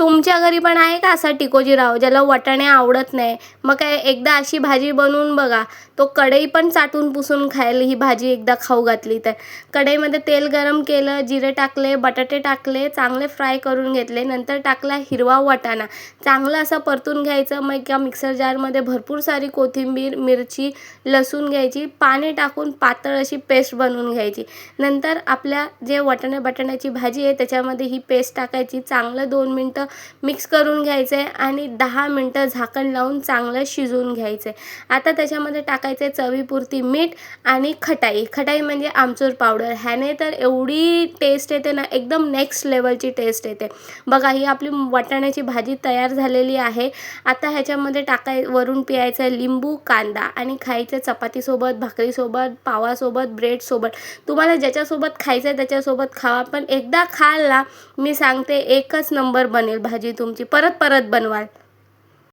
तुमच्या घरी पण आहे का असा टिकोजीराव ज्याला वाटाणे आवडत नाही? मग काय एकदा अशी भाजी बनवून बघा. तो कढई पण चाटून पुसून खायला ही भाजी एकदा खाऊ घातली तर. कढईमध्ये तेल गरम केलं, जिरे टाकले, बटाटे टाकले, चांगले फ्राय करून घेतले. नंतर टाकला हिरवा वाटाणा, चांगलं असं परतून घ्यायचं. मग एका मिक्सर जारमध्ये भरपूर सारी कोथिंबीर, मिरची, लसूण घ्यायची, पाणी टाकून पातळ अशी पेस्ट बनवून घ्यायची. नंतर आपल्या जे बटाण्याची भाजी आहे त्याच्यामध्ये ही पेस्ट टाकायची, चांगलं 2 मिनटं मिक्स करून घ्यायचं आहे आणि 10 मिनटं झाकण लावून चांगलं शिजवून घ्यायचं आहे. आता त्याच्यामध्ये टाकायचं आहे चवीपुरती मीठ आणि खटाई म्हणजे आमचूर पावडर. ह्याने तर एवढी टेस्ट येते ना, एकदम नेक्स्ट लेवलची टेस्ट येते. बघा ही आपली वाटाण्याची भाजी तयार झालेली आहे. आता ह्याच्यामध्ये वरून पिळायचं लिंबू, कांदा आणि खायचं चपातीसोबत, भाकरीसोबत, पावासोबत, ब्रेडसोबत. तुम्हाला ज्याच्यासोबत खायचं आहे त्याच्यासोबत खावा, पण एकदा खाल ना, मी सांगते एकच नंबर बनेल भाजी तुमची. परत परत बनवाल.